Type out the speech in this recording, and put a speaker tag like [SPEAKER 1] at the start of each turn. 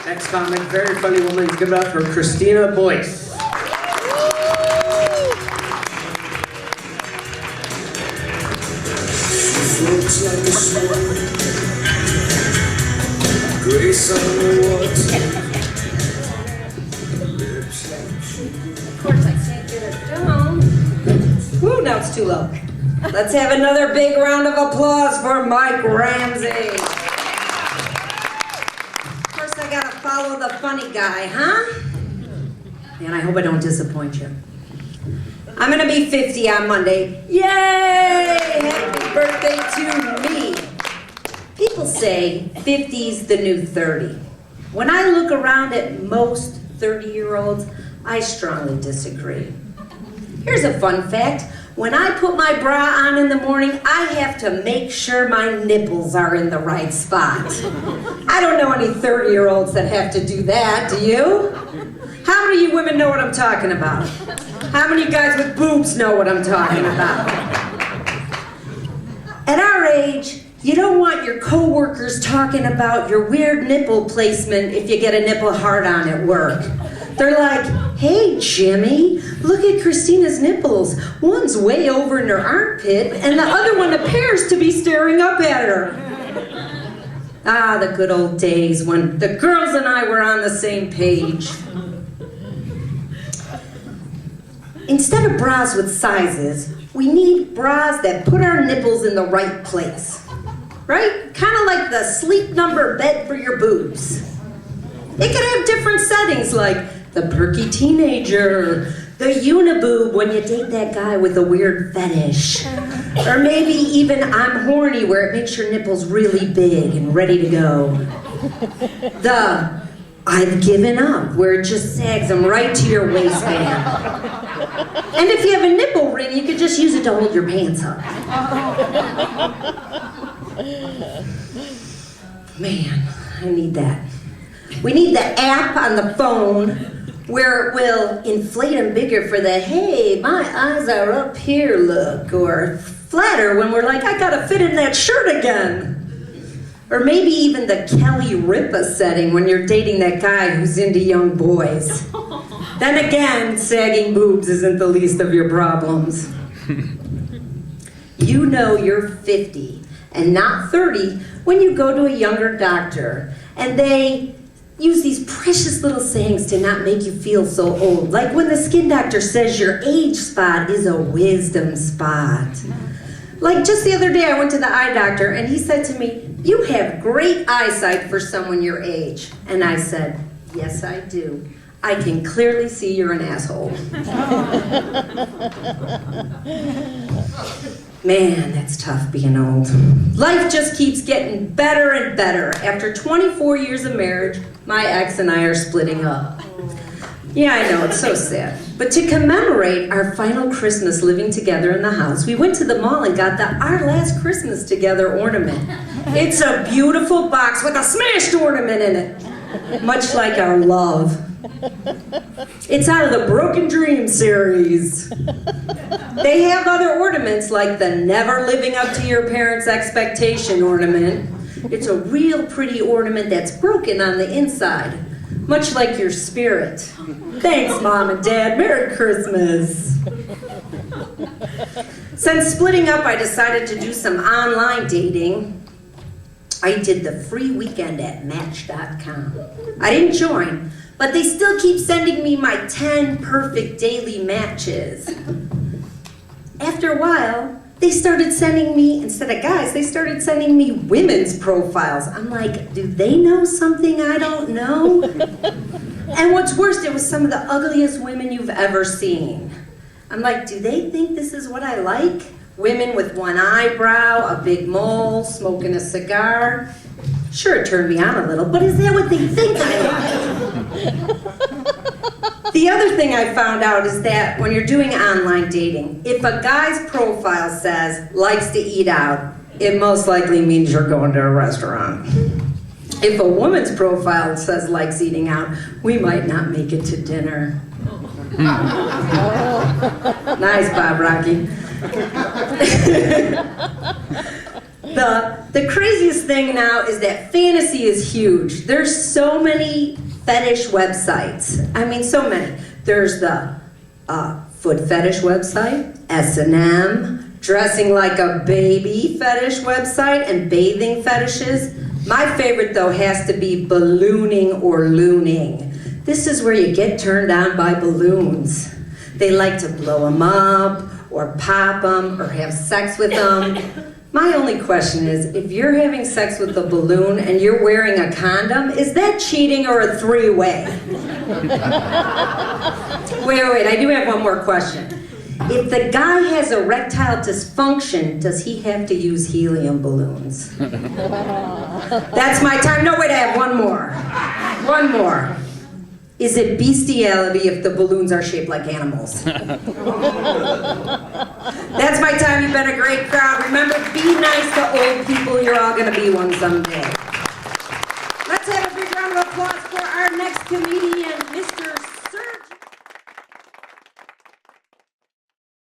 [SPEAKER 1] Next comic, very funny woman. Give it up for Kristina Boyce.
[SPEAKER 2] Floats like a swan, grace on the water.
[SPEAKER 3] Of course, I can't get it down. Woo, now it's too low. Let's have another big round of applause for Mike Ramsey. Of course, I gotta follow the funny guy, huh? Man, I hope I don't disappoint you. I'm gonna be 50 on Monday. Yay! Happy birthday to me. People say 50's the new 30. When I look around at most 30-year-olds, I strongly disagree. Here's a fun fact. When I put my bra on in the morning, I have to make sure my nipples are in the right spot. I don't know any 30-year-olds that have to do that, do you? How many of you women know what I'm talking about? How many of you guys with boobs know what I'm talking about? At our age, you don't want your coworkers talking about your weird nipple placement if you get a nipple hard-on at work. They're like, hey, Jimmy, look at Kristina's nipples. One's way over in her armpit, and the other one appears to be staring up at her. Ah, the good old days when the girls and I were on the same page. Instead of bras with sizes, we need bras that put our nipples in the right place. Right? Kind of like the sleep number bed for your boobs. It could have different settings like the perky teenager, the uniboob when you date that guy with a weird fetish, or maybe even I'm horny where it makes your nipples really big and ready to go. The I've given up where it just sags them right to your waistband. And if you have a nipple ring, you could just use it to hold your pants up. Man, I need that. We need the app on the phone where it will inflate them bigger for the, hey, my eyes are up here look, or flatter when we're like, I gotta fit in that shirt again. Or maybe even the Kelly Ripa setting when you're dating that guy who's into young boys. Then again, sagging boobs isn't the least of your problems. You know you're 50 and not 30 when you go to a younger doctor and they use these precious little sayings to not make you feel so old. Like when the skin doctor says your age spot is a wisdom spot. Like just the other day I went to the eye doctor and he said to me, you have great eyesight for someone your age. And I said, yes I do. I can clearly see you're an asshole. Man, that's tough being old. Life just keeps getting better and better. After 24 years of marriage, my ex and I are splitting up. Yeah, I know, it's so sad. But to commemorate our final Christmas living together in the house, we went to the mall and got the Our Last Christmas Together ornament. It's a beautiful box with a smashed ornament in it, much like our love. It's out of the Broken Dream series. They have other ornaments like the Never Living Up to Your Parents' Expectation ornament. It's a real pretty ornament that's broken on the inside, much like your spirit. Thanks, Mom and Dad. Merry Christmas. Since splitting up, I decided to do some online dating. I did the free weekend at Match.com. I didn't join, but they still keep sending me my 10 perfect daily matches. After a while, they started sending me, instead of guys, they started sending me women's profiles. I'm like, do they know something I don't know? And what's worse, it was some of the ugliest women you've ever seen. I'm like, do they think this is what I like? Women with one eyebrow, a big mole, smoking a cigar. Sure, it turned me on a little, but is that what they think I like? The other thing I found out is that when you're doing online dating, if a guy's profile says, likes to eat out, it most likely means you're going to a restaurant. If a woman's profile says likes eating out, we might not make it to dinner. Nice, Bob Rocky. The craziest thing now is that fantasy is huge. There's so many fetish websites. I mean, so many. There's the foot fetish website, S&M, dressing like a baby fetish website, and bathing fetishes. My favorite, though, has to be ballooning or looning. This is where you get turned on by balloons. They like to blow them up, or pop them, or have sex with them. My only question is, if you're having sex with a balloon and you're wearing a condom, is that cheating or a three-way? Wait, I do have one more question. If the guy has erectile dysfunction, does he have to use helium balloons? That's my time. No, wait, I have one more. One more. Is it bestiality if the balloons are shaped like animals? That's my time. You've been a great crowd. Remember, be nice to old people. You're all going to be one someday. Let's have a big round of applause for our next comedian.